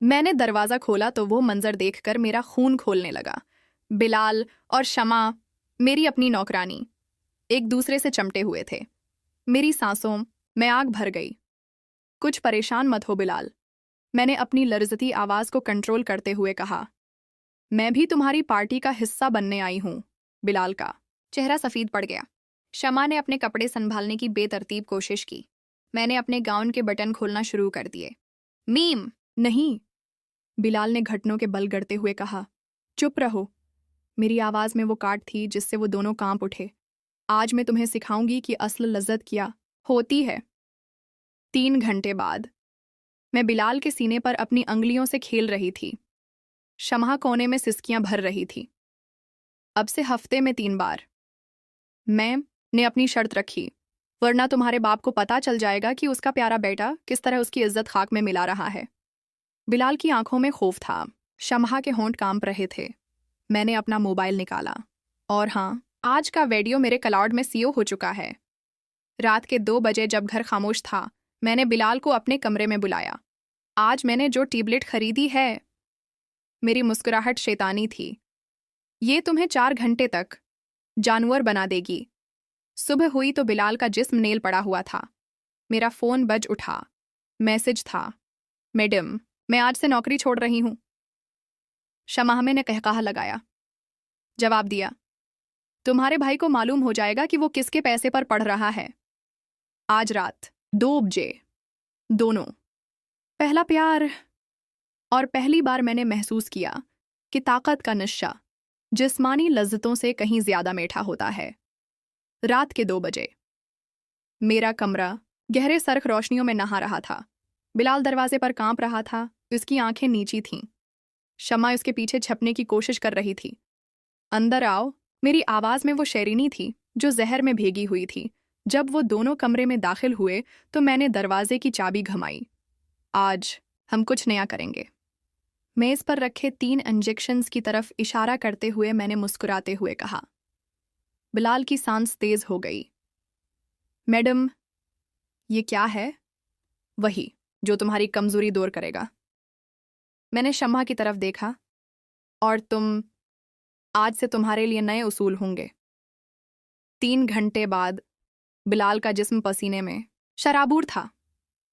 मैंने दरवाज़ा खोला तो वो मंजर देखकर मेरा खून खोलने लगा। बिलाल और शमा, मेरी अपनी नौकरानी, एक दूसरे से चमटे हुए थे। मेरी सांसों में आग भर गई। कुछ परेशान मत हो बिलाल, मैंने अपनी लर्जती आवाज़ को कंट्रोल करते हुए कहा। मैं भी तुम्हारी पार्टी का हिस्सा बनने आई हूँ। बिलाल का चेहरा सफ़ेद पड़ गया। शमा ने अपने कपड़े संभालने की बेतरतीब कोशिश की। मैंने अपने गाउन के बटन खोलना शुरू कर दिए। मीम, नहीं, बिलाल ने घुटनों के बल गड़ते हुए कहा। चुप रहो। मेरी आवाज़ में वो काट थी जिससे वो दोनों कांप उठे। आज मैं तुम्हें सिखाऊंगी कि असल लज्जत क्या होती है। 3 घंटे बाद मैं बिलाल के सीने पर अपनी अंगुलियों से खेल रही थी। शमा कोने में सिसकियां भर रही थी। अब से हफ्ते में 3 बार। मैं ने अपनी शर्त रखी, वरना तुम्हारे बाप को पता चल जाएगा कि उसका प्यारा बेटा किस तरह उसकी इज्जत खाक में मिला रहा है। बिलाल की आंखों में खौफ था। शमा के होंठ कांप रहे थे। मैंने अपना मोबाइल निकाला। और हाँ, आज का वीडियो मेरे क्लाउड में सेव हो चुका है। रात के 2 बजे जब घर खामोश था, मैंने बिलाल को अपने कमरे में बुलाया। आज मैंने जो टेबलेट खरीदी है, मेरी मुस्कुराहट शैतानी थी, ये तुम्हें 4 घंटे तक जानवर बना देगी। सुबह हुई तो बिलाल का जिस्म नेल पड़ा हुआ था। मेरा फ़ोन बज उठा। मैसेज था, मैडम, मैं आज से नौकरी छोड़ रही हूँ। शमाहमे ने कहकहा लगाया। जवाब दिया, तुम्हारे भाई को मालूम हो जाएगा कि वो किसके पैसे पर पढ़ रहा है। आज रात 2 बजे। दोनों पहला प्यार। और पहली बार मैंने महसूस किया कि ताकत का नशा जिस्मानी लज्जतों से कहीं ज्यादा मीठा होता है। रात के 2 बजे मेरा कमरा गहरे सरख रोशनियों में नहा रहा था। बिलाल दरवाजे पर कांप रहा था। उसकी आंखें नीची थीं। शमा उसके पीछे छपने की कोशिश कर रही थी। अंदर आओ, मेरी आवाज़ में वो शैरीनी थी जो जहर में भीगी हुई थी। जब वो दोनों कमरे में दाखिल हुए तो मैंने दरवाजे की चाबी घुमाई। आज हम कुछ नया करेंगे। मेज़ पर रखे 3 इंजेक्शंस की तरफ इशारा करते हुए मैंने मुस्कुराते हुए कहा। बिलाल की सांस तेज हो गई। मैडम, ये क्या है? वही जो तुम्हारी कमजोरी दूर करेगा। मैंने शम्मा की तरफ देखा। और आज से तुम्हारे लिए नए उसूल होंगे। 3 घंटे बाद बिलाल का जिस्म पसीने में शराबूर था।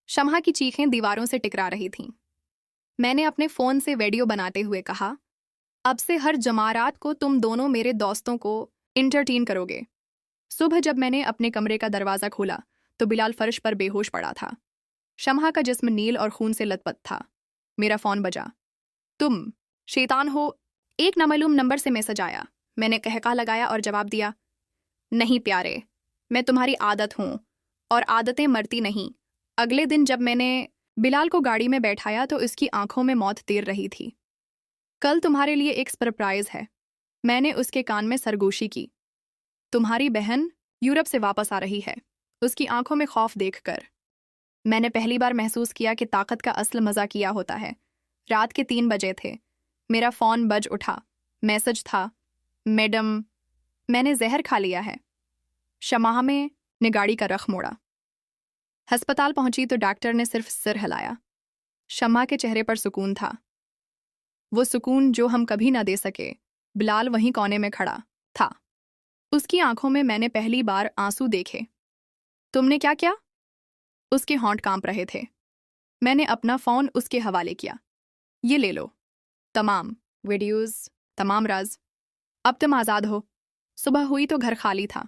शम्मा की चीखें दीवारों से टकरा रही थीं। मैंने अपने फ़ोन से वीडियो बनाते हुए कहा, अब से हर जमारात को तुम दोनों मेरे दोस्तों को इंटरटेन करोगे। सुबह जब मैंने अपने कमरे का दरवाज़ा खोला तो बिलाल फर्श पर बेहोश पड़ा था। शम्मा का जिस्म नील और खून से लथपथ था। मेरा फ़ोन बजा। तुम शैतान हो, एक नामालूम नंबर से मैसेज आया। मैंने कहका लगाया और जवाब दिया, नहीं प्यारे, मैं तुम्हारी आदत हूँ और आदतें मरती नहीं। अगले दिन जब मैंने बिलाल को गाड़ी में बैठाया तो उसकी आंखों में मौत तैर रही थी। कल तुम्हारे लिए एक सरप्राइज है। मैंने उसके कान में सरगोशी की। तुम्हारी बहन यूरोप से वापस आ रही है। उसकी आंखों में खौफ देखकर मैंने पहली बार महसूस किया कि ताकत का असल मज़ा किया होता है। रात के 3 बजे थे। मेरा फ़ोन बज उठा। मैसेज था, मैडम, मैंने जहर खा लिया है। शमाहमे ने गाड़ी का रख मोड़ा। अस्पताल पहुंची तो डॉक्टर ने सिर्फ सिर हिलाया। शमा के चेहरे पर सुकून था, वो सुकून जो हम कभी ना दे सके। बिलाल वहीं कोने में खड़ा था। उसकी आंखों में मैंने पहली बार आंसू देखे। तुमने क्या किया? उसके होंठ कांप रहे थे। मैंने अपना फ़ोन उसके हवाले किया। ये ले लो, तमाम वीडियोस, तमाम राज। अब तुम आज़ाद हो। सुबह हुई तो घर खाली था।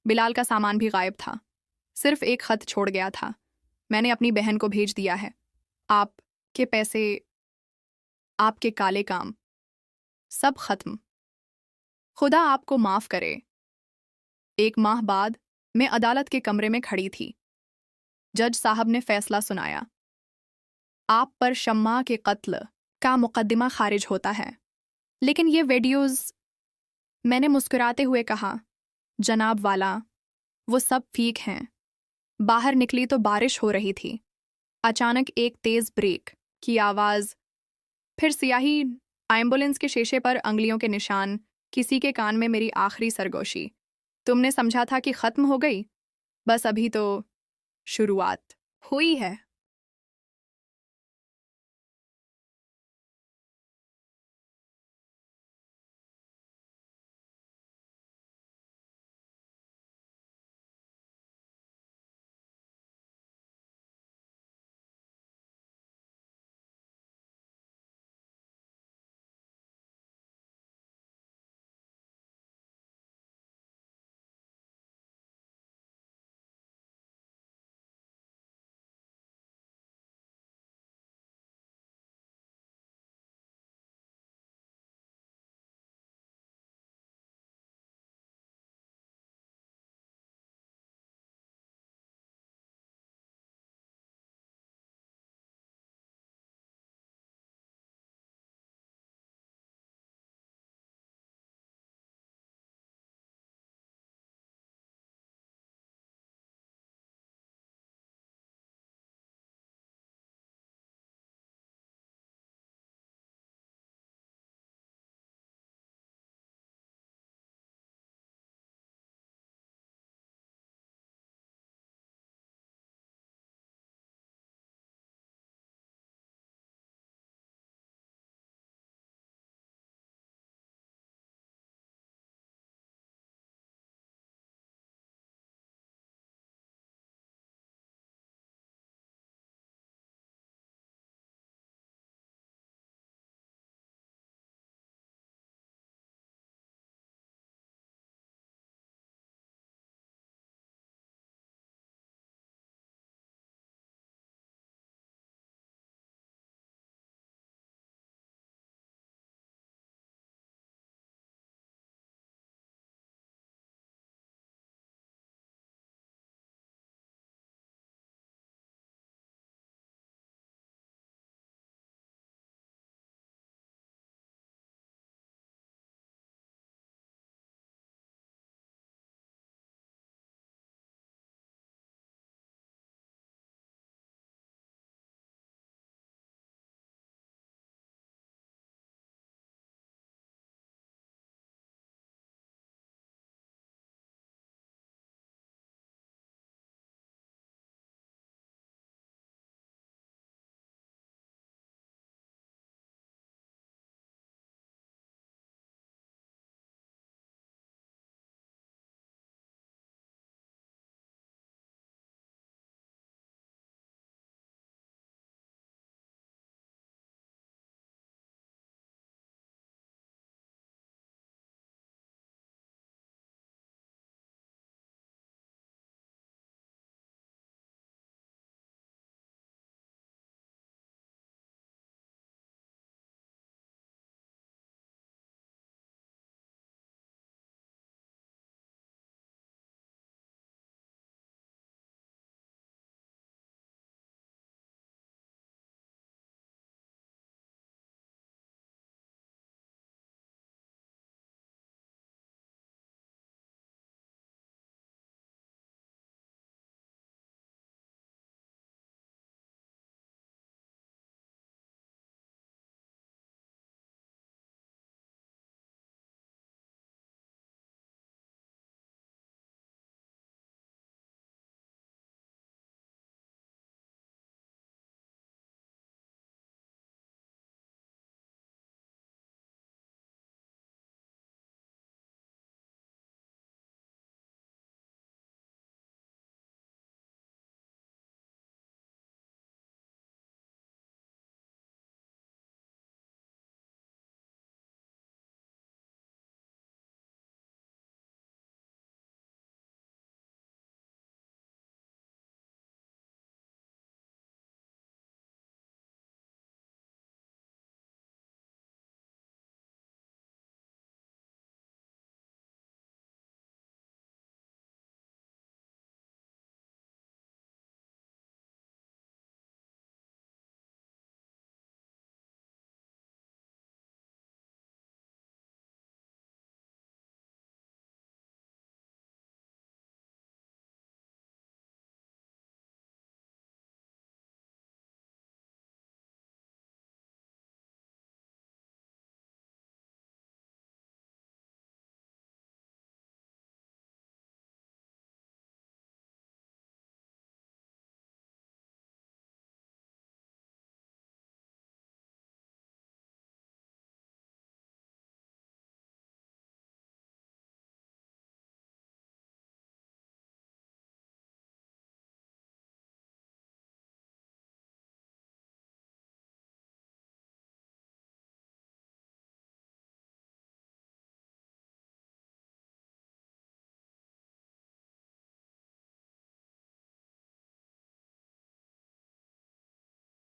बिलाल का सामान भी गायब था। सिर्फ एक खत छोड़ गया था। मैंने अपनी बहन को भेज दिया है। आपके पैसे, आपके काले काम, सब खत्म। खुदा आपको माफ़ करे। 1 माह बाद मैं अदालत के कमरे में खड़ी थी। जज साहब ने फैसला सुनाया। आप पर शम्मा के कत्ल का मुकदमा खारिज होता है। लेकिन ये वीडियोस, मैंने मुस्कुराते हुए कहा, जनाब वाला, वो सब फेक हैं। बाहर निकली तो बारिश हो रही थी। अचानक एक तेज ब्रेक की आवाज़, फिर सियाही, एम्बुलेंस के शीशे पर अंगुलियों के निशान, किसी के कान में मेरी आखिरी सरगोशी। तुमने समझा था कि ख़त्म हो गई, बस अभी तो शुरुआत हुई है।